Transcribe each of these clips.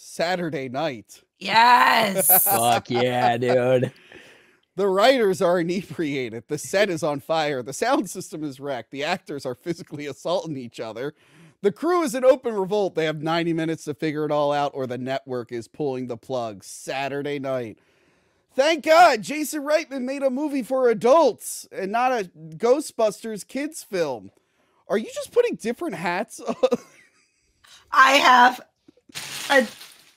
Saturday Night. Yes. Fuck yeah, dude. The writers are inebriated. The set is on fire. The sound system is wrecked. The actors are physically assaulting each other. The crew is in open revolt. They have 90 minutes to figure it all out, or the network is pulling the plug. Saturday Night. Thank God Jason Reitman made a movie for adults and not a Ghostbusters kids film. Are you just putting different hats on? I have a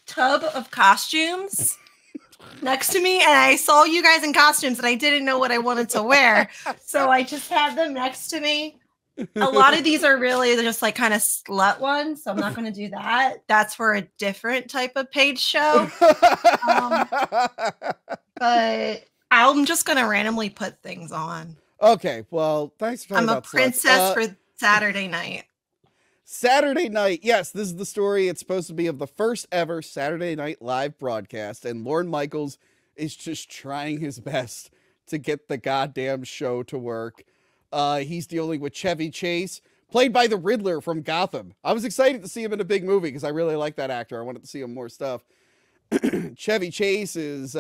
tub of costumes next to me, and I saw you guys in costumes, and I didn't know what I wanted to wear. So I just had them next to me. A lot of these are really just like kind of slut ones, so I'm not going to do that. That's for a different type of page show. But I'm just going to randomly put things on. Okay, well, thanks for talking about I'm a princess for Saturday Night. Saturday Night, yes, this is the story. It's supposed to be of the first ever Saturday Night Live broadcast, and Lorne Michaels is just trying his best to get the goddamn show to work. He's dealing with Chevy Chase, played by the Riddler from Gotham. I was excited to see him in a big movie because I really like that actor. I wanted to see him more stuff. Chevy Chase is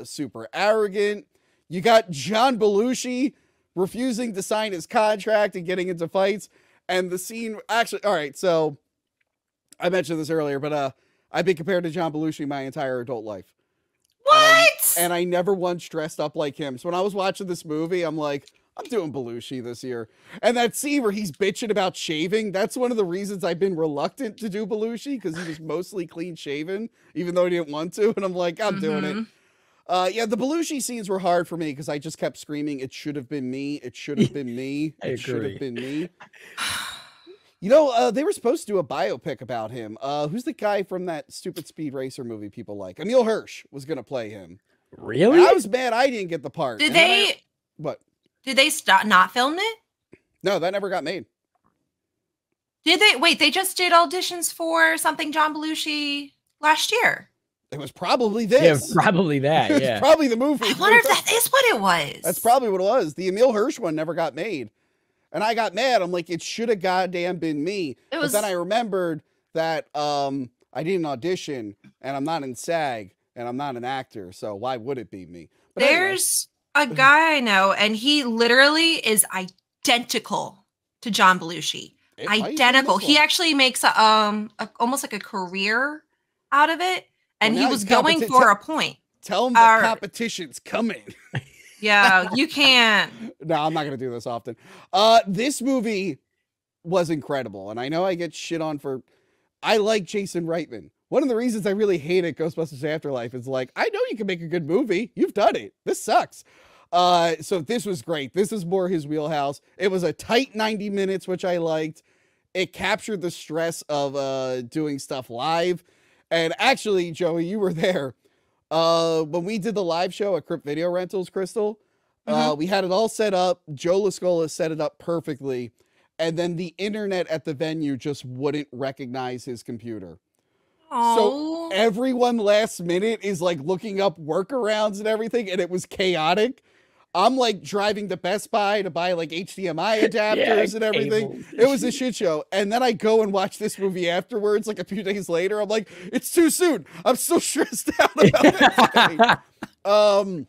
super arrogant. You got John Belushi refusing to sign his contract and getting into fights. And the scene, actually, all right, so I mentioned this earlier, but I've been compared to John Belushi my entire adult life. What? And I never once dressed up like him. So when I was watching this movie, I'm like, I'm doing Belushi this year. And that scene where he's bitching about shaving, that's one of the reasons I've been reluctant to do Belushi, because he was mostly clean shaven, even though he didn't want to. And I'm like, I'm doing it. Yeah, the Belushi scenes were hard for me because I just kept screaming, it should have been me. It should have been me. It should have been me. You know, they were supposed to do a biopic about him. Who's the guy from that stupid Speed Racer movie people like? Emil Hirsch was going to play him. Really? And I was mad I didn't get the part. Did they? What? Did they stop not film it? No, that never got made. Did they? Wait, they just did auditions for something John Belushi last year. It was probably this. Yeah, probably that. It was probably the movie. I wonder if that is what it was. That's probably what it was. The Emil Hirsch one never got made. And I got mad. I'm like, it should have goddamn been me. But then I remembered that I didn't audition, and I'm not in SAG, and I'm not an actor, so why would it be me? But there's a guy I know, and he literally is identical to John Belushi. Identical. He actually makes almost like a career out of it, and he was going for a point. Tell him the competition's coming. Yeah, you can't. No, I'm not going to do this often. This movie was incredible, and I know I get shit on for... I like Jason Reitman. One of the reasons I really hated Ghostbusters Afterlife is like, I know you can make a good movie. You've done it. This sucks. So this was great. This is more his wheelhouse. It was a tight 90 minutes, which I liked. It captured the stress of doing stuff live. And actually, Joey, you were there. When we did the live show at Crypt Video Rentals, Crystal, we had it all set up. Joe Lascola set it up perfectly. And then the internet at the venue just wouldn't recognize his computer. Aww. So everyone last minute is like looking up workarounds and everything. And it was chaotic. I'm like driving to Best Buy to buy like HDMI adapters and everything. It was a shit show. And then I go and watch this movie afterwards, like a few days later. I'm like, it's too soon. I'm so stressed out about it.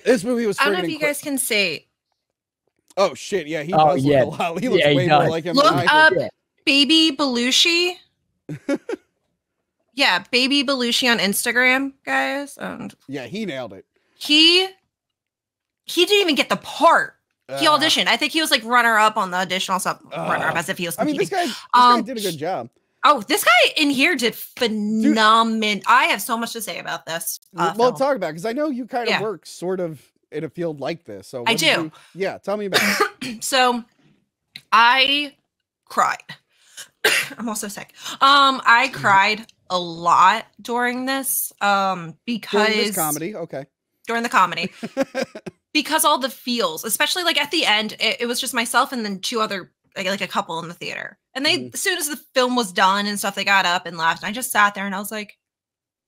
This movie was. I don't know if you guys can see. Oh shit! Yeah, he does look a lot. He looks way more like him. Look up Baby Belushi. Yeah, Baby Belushi on Instagram, guys. Yeah, he nailed it. He didn't even get the part. He auditioned. I think he was like runner up on the audition, also runner up as if he was competing. I mean, this guy did a good job. Oh, this guy in here did phenomenal. I have so much to say about this. Well, talk about it, because I know you kind of work sort of in a field like this. So I do. Yeah, tell me about it. So I cried. I'm also sick. I cried a lot during this because during this comedy. Okay. During the comedy. Because all the feels, especially like at the end, it was just myself and then two other, like a couple in the theater. And they, as soon as the film was done and stuff, they got up and laughed. And I just sat there and I was like,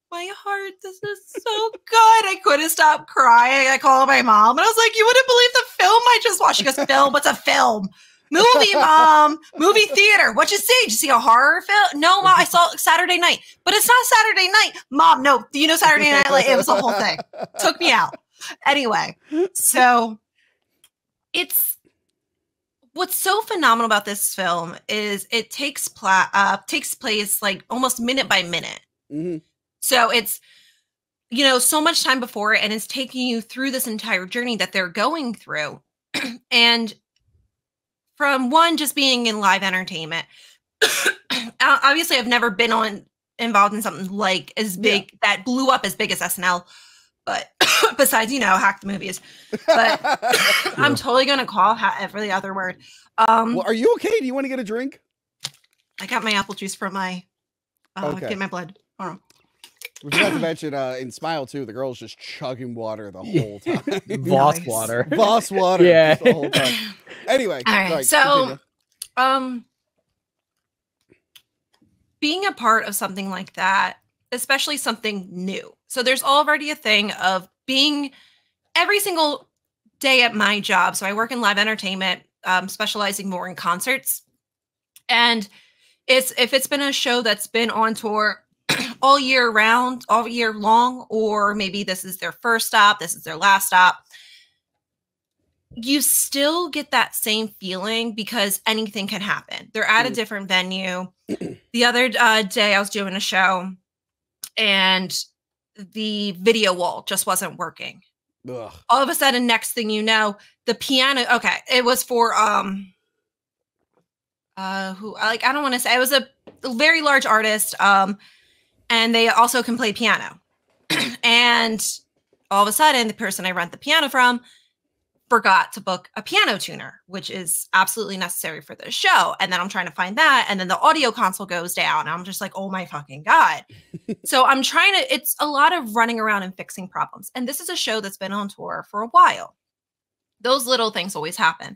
my heart, this is so good. I couldn't stop crying. I called my mom and I was like, you wouldn't believe the film I just watched. She goes, film? What's a film? Movie, Mom. Movie theater. What you see? Did you see a horror film? No, Mom. I saw it Saturday night. But it's not Saturday night. Mom, no. Do you know Saturday night? Like, it was a whole thing. Took me out. Anyway, so it's what's so phenomenal about this film is it takes place like almost minute by minute. Mhm. So it's so much time before it, and it's taking you through this entire journey that they're going through. And from one, just being in live entertainment, obviously I've never been involved in something like as big that blew up as big as SNL, but besides, Hack the Movies, but I'm totally going to call every other word. Well, are you okay? Do you want to get a drink? I got my apple juice from my, get my blood. Hold on. We forgot to mention in Smile too, the girl's just chugging water the whole time. Voss Nice. water. Voss water. Yeah. Just the whole time. Anyway. All right. So, being a part of something like that, especially something new. So there's already a thing of being every single day at my job. So I work in live entertainment, specializing more in concerts. And if it's been a show that's been on tour all year round, all year long, or maybe this is their first stop, this is their last stop, you still get that same feeling because anything can happen. They're at a different venue. The other day I was doing a show and the video wall just wasn't working. Ugh. All of a sudden, next thing you know, the piano, it was for I don't want to say, it was a very large artist, and they also can play piano. And all of a sudden, the person I rent the piano from forgot to book a piano tuner, which is absolutely necessary for the show. And then I'm trying to find that, and then the audio console goes down. And I'm just like, oh my fucking God. So it's a lot of running around and fixing problems. And this is a show that's been on tour for a while. Those little things always happen.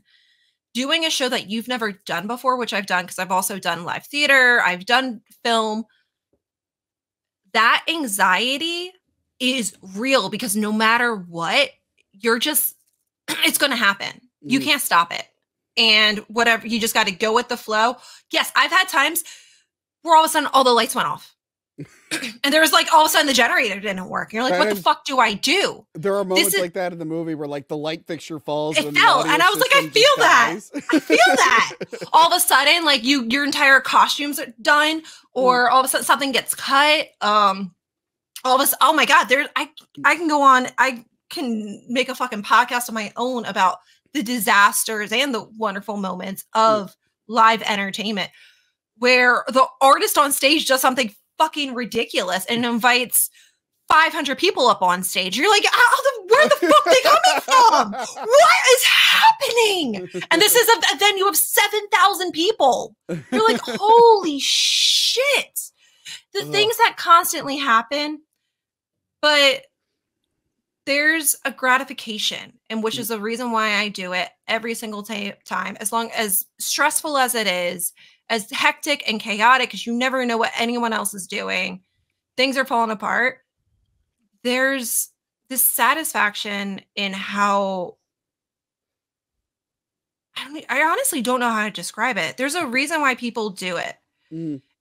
Doing a show that you've never done before, which I've done because I've also done live theater, I've done film. That anxiety is real because no matter what, it's going to happen. You can't stop it. And whatever, you just got to go with the flow. Yes, I've had times where all of a sudden all the lights went off. And there was like all of a sudden the generator didn't work. You're like, what the fuck do I do? There are moments like that in the movie where like the light fixture falls. It fell, and I was like, I feel that. I feel that. All of a sudden, like your entire costumes are done, or all of a sudden something gets cut. All of a sudden, oh my God, I can go on. I can make a fucking podcast of my own about the disasters and the wonderful moments of live entertainment where the artist on stage does something fucking ridiculous and invites 500 people up on stage. You're like, where the fuck are they coming from? What is happening? And this is a venue of 7,000 people. You're like, holy shit. The things that constantly happen, but there's a gratification, and which is the reason why I do it every single time, as long as stressful as it is, as hectic and chaotic, because you never know what anyone else is doing. Things are falling apart. There's this satisfaction in how, I honestly don't know how to describe it. There's a reason why people do it.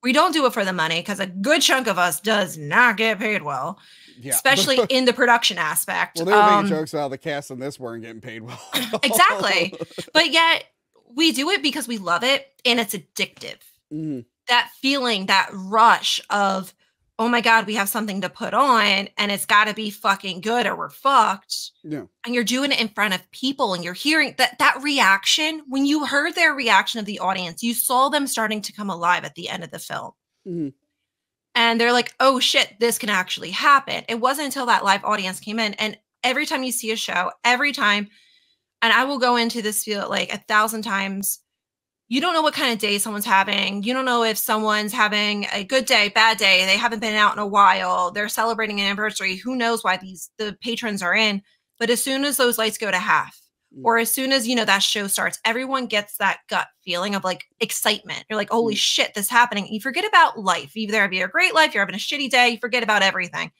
We don't do it for the money because a good chunk of us does not get paid well, especially in the production aspect. Well, they were making jokes about the cast in this weren't getting paid well. Exactly. But yet we do it because we love it and it's addictive. That feeling, that rush of, oh my God, we have something to put on and it's got to be fucking good or we're fucked. Yeah. And you're doing it in front of people and you're hearing that reaction. When you heard their reaction of the audience, you saw them starting to come alive at the end of the film. And they're like, oh shit, this can actually happen. It wasn't until that live audience came in. And every time you see a show, every time, and I will go into this field like 1,000 times, you don't know what kind of day someone's having. You don't know if someone's having a good day, bad day. They haven't been out in a while. They're celebrating an anniversary. Who knows why the patrons are in. But as soon as those lights go to half, or as soon as, that show starts, everyone gets that gut feeling of like excitement. You're like, holy shit, this is happening. You forget about life. Either have you a great life, you're having a shitty day, you forget about everything.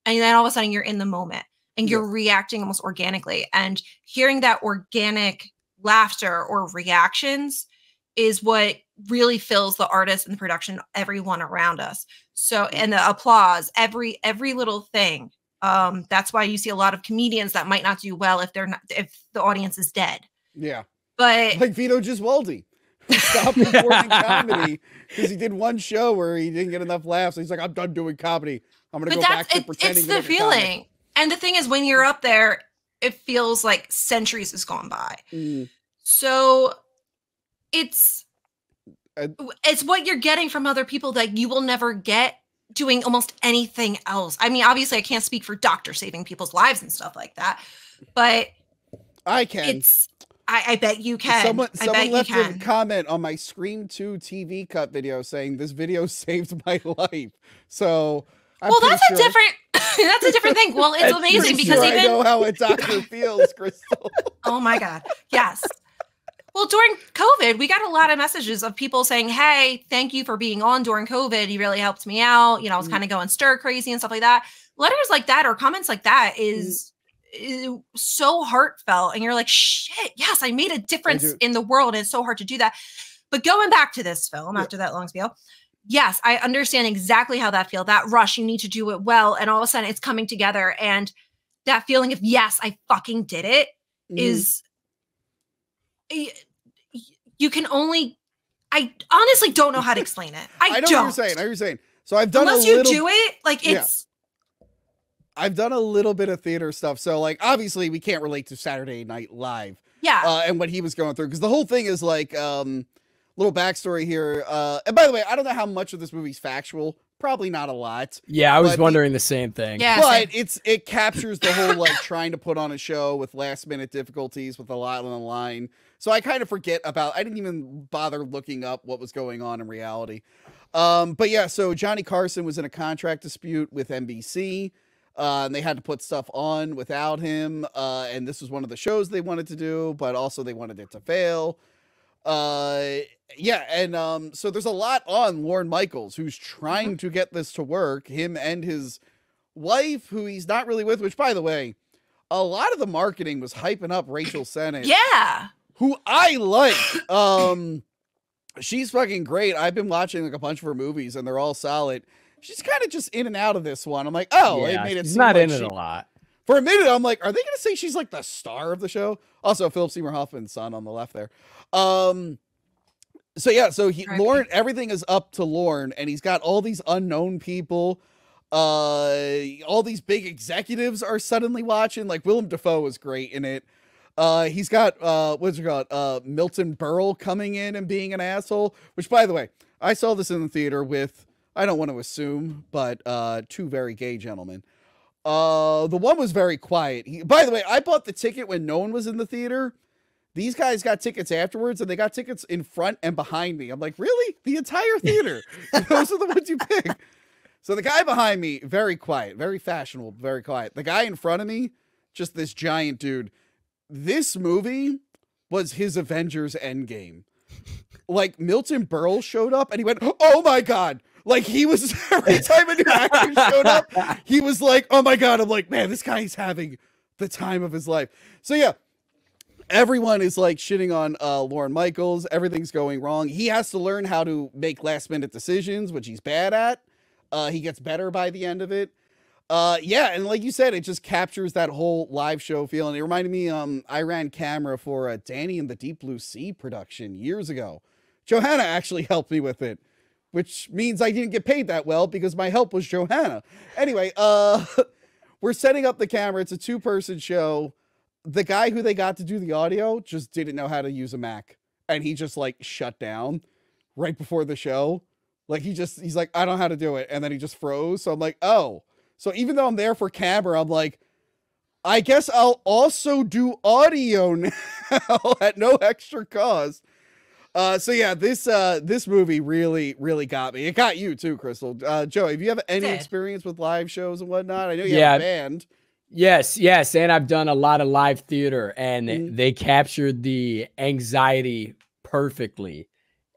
And then all of a sudden you're in the moment and you're reacting almost organically. And hearing that organic laughter or reactions is what really fills the artist and the production, everyone around us. So, and the applause, every little thing. That's why you see a lot of comedians that might not do well if the audience is dead. Yeah. But like Vito Giswaldi, who stopped performing comedy because he did one show where he didn't get enough laughs. So he's like, I'm done doing comedy. I'm going to go back to pretending. It's the feeling. And the thing is, when you're up there, it feels like centuries has gone by. So it's what you're getting from other people that you will never get doing almost anything else. I mean, obviously I can't speak for doctors saving people's lives and stuff like that, but I can. I bet you can. Someone left a comment on my Scream 2 TV cut video saying this video saved my life. So that's a different thing. Well, it's amazing because I know how a doctor feels, Crystal. Oh my God. Yes. Well, during COVID, we got a lot of messages of people saying, hey, thank you for being on during COVID. You really helped me out. You know, I was kind of going stir crazy and stuff like that. Letters like that or comments like that is so heartfelt. And you're like, shit, yes, I made a difference in the world. And it's so hard to do that. But going back to this film after that long spiel, yes, I understand exactly how that feels. That rush, you need to do it well. And all of a sudden it's coming together. And that feeling of, yes, I fucking did it is... You can only, I honestly don't know how to explain it. I know what you're saying. So I've done unless you do it, like it's. I've done a little bit of theater stuff. So like, obviously we can't relate to Saturday Night Live. Yeah. And what he was going through. Because the whole thing is like, little backstory here. And by the way, I don't know how much of this movie's factual. Probably not a lot. Yeah, I was wondering the same thing. Yeah, but it captures the whole like trying to put on a show with last minute difficulties with a lot on the line. So I kind of forget I didn't even bother looking up what was going on in reality. But yeah, so Johnny Carson was in a contract dispute with NBC. And they had to put stuff on without him. And this was one of the shows they wanted to do, but also they wanted it to fail. Yeah, and so there's a lot on Lorne Michaels, who's trying to get this to work, him and his wife, who he's not really with, which, by the way, a lot of the marketing was hyping up Rachel Sennett. Yeah. Who I like. She's fucking great. I've been watching like a bunch of her movies, and they're all solid. She's kind of just in and out of this one. I'm like, oh, yeah, it made it she's seem not like in it a lot. For a minute, I'm like, are they going to say she's like the star of the show? Also, Philip Seymour Hoffman's son on the left there. So yeah, so Lorne, everything is up to Lorne, and he's got all these unknown people. All these big executives are suddenly watching. Like Willem Dafoe was great in it. He's got what's it called? Milton Berle coming in and being an asshole. Which, by the way, I saw this in the theater with, I don't want to assume, but two very gay gentlemen. The one was very quiet. By the way, I bought the ticket when no one was in the theater. These guys got tickets afterwards, and they got tickets in front and behind me. I'm like, really? The entire theater? Those are the ones you pick. So the guy behind me, very quiet, very fashionable, very quiet. The guy in front of me, just this giant dude. This movie was his Avengers Endgame. Like, Milton Berle showed up, and he went, oh my God. Like, he was, every time a new actor showed up, he was like, oh my God. I'm like, man, this guy's having the time of his life. So yeah. Everyone is like shitting on Lorne Michaels. Everything's going wrong. He has to learn how to make last minute decisions, which he's bad at. He gets better by the end of it. Yeah, and like you said, it just captures that whole live show feeling. It reminded me, I ran camera for a Danny and the Deep Blue Sea production years ago. Johanna actually helped me with it, which means I didn't get paid that well because my help was Johanna. Anyway, we're setting up the camera. It's a 2-person show. The guy who they got to do the audio just didn't know how to use a Mac. And he just like shut down right before the show. Like he's like, I don't know how to do it. And then he just froze. So I'm like, oh. So even though I'm there for camera, I'm like, I guess I'll also do audio now at no extra cost. So yeah, this movie really, really got me. It got you too, Crystal. Joe, have you have any experience with live shows and whatnot? I know you have a band. Yes. And I've done a lot of live theater, and they captured the anxiety perfectly.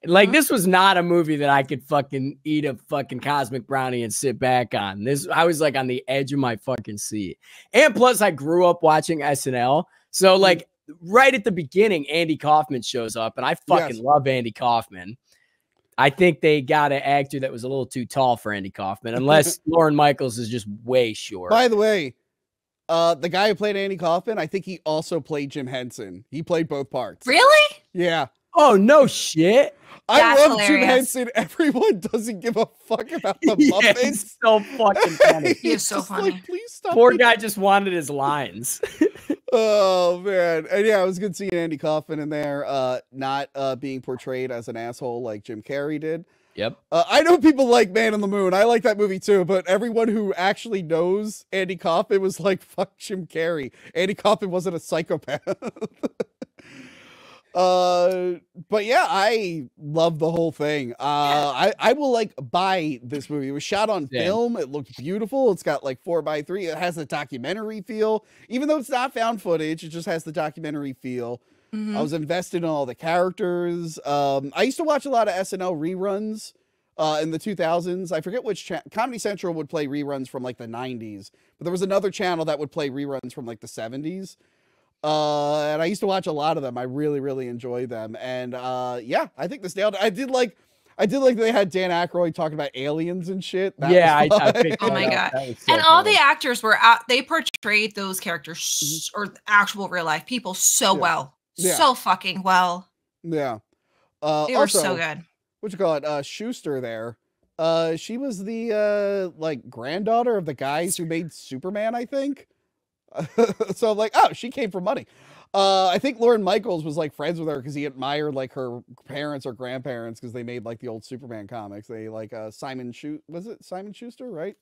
Like, this was not a movie that I could fucking eat a fucking cosmic brownie and sit back on. I was like on the edge of my fucking seat. And plus I grew up watching SNL. So like right at the beginning, Andy Kaufman shows up, and I fucking love Andy Kaufman. I think they got an actor that was a little too tall for Andy Kaufman, unless Lorne Michaels is just way short. By the way, the guy who played Andy Kaufman, I think he also played Jim Henson. He played both parts. Really? Yeah. Oh, no shit. I That's love Jim hilarious. Henson. Everyone doesn't give a fuck about the Yeah, Muppets. it's so fucking funny. He is It's so just funny. Like, please stop. Poor making- guy just wanted his lines. Oh man, and yeah, it was good seeing Andy Kaufman in there, not being portrayed as an asshole like Jim Carrey did. Yep. I know people like Man on the Moon. I like that movie too, but everyone who actually knows Andy Kaufman was like, "Fuck Jim Carrey." Andy Kaufman wasn't a psychopath. But yeah, I love the whole thing. I will like buy this movie. It was shot on film. It looked beautiful. It's got like 4:3. It has a documentary feel, even though it's not found footage. It just has the documentary feel. I was invested in all the characters. I used to watch a lot of SNL reruns in the 2000s. I forget which Comedy Central would play reruns from like the 90s, but there was another channel that would play reruns from like the 70s. And I used to watch a lot of them. I really, really enjoy them. And yeah, I think this nailed it. I did like they had Dan Aykroyd talking about aliens and shit. That Yeah, was I fun. picked Oh that my up. God. That was so And all funny. the actors were out, they portrayed those characters or actual real life people so well. Yeah. So fucking well. Yeah. They were so good. What you call it? Schuster there. She was the like granddaughter of the guys who made Superman, I think. So I'm like, oh, she came from money. I think Lorne Michaels was like friends with her because he admired like her parents or grandparents because they made like the old Superman comics. They like Simon Schuster, right?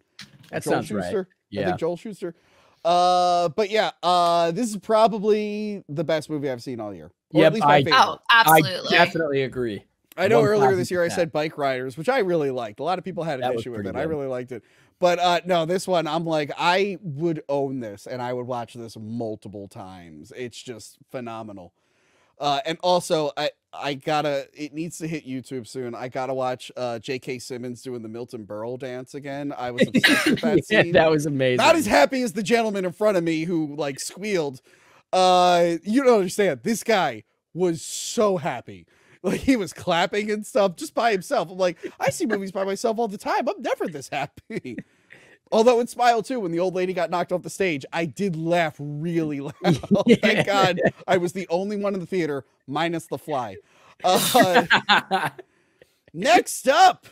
That Joel sounds Schuster. right. I Yeah. think Joel Schuster. But yeah, this is probably the best movie I've seen all year. Or Yep, at least my favorite. Oh, absolutely. I definitely agree. I know earlier this year I 1000%. said Bike Riders, which I really liked. A lot of people had That an was issue with pretty it. I good. really liked it. But no, this one, I'm like, I would own this and I would watch this multiple times. It's just phenomenal. And also, it needs to hit YouTube soon. I gotta watch J.K. Simmons doing the Milton Berle dance again. I was obsessed with that Yeah, scene. that was amazing. Not as happy as the gentleman in front of me who like squealed. You don't understand. This guy was so happy. Like he was clapping and stuff just by himself. I'm like, I see movies by myself all the time. I'm never this happy. Although in Smile 2, when the old lady got knocked off the stage, I did laugh really loud. Thank God I was the only one in the theater, minus the fly. Next up,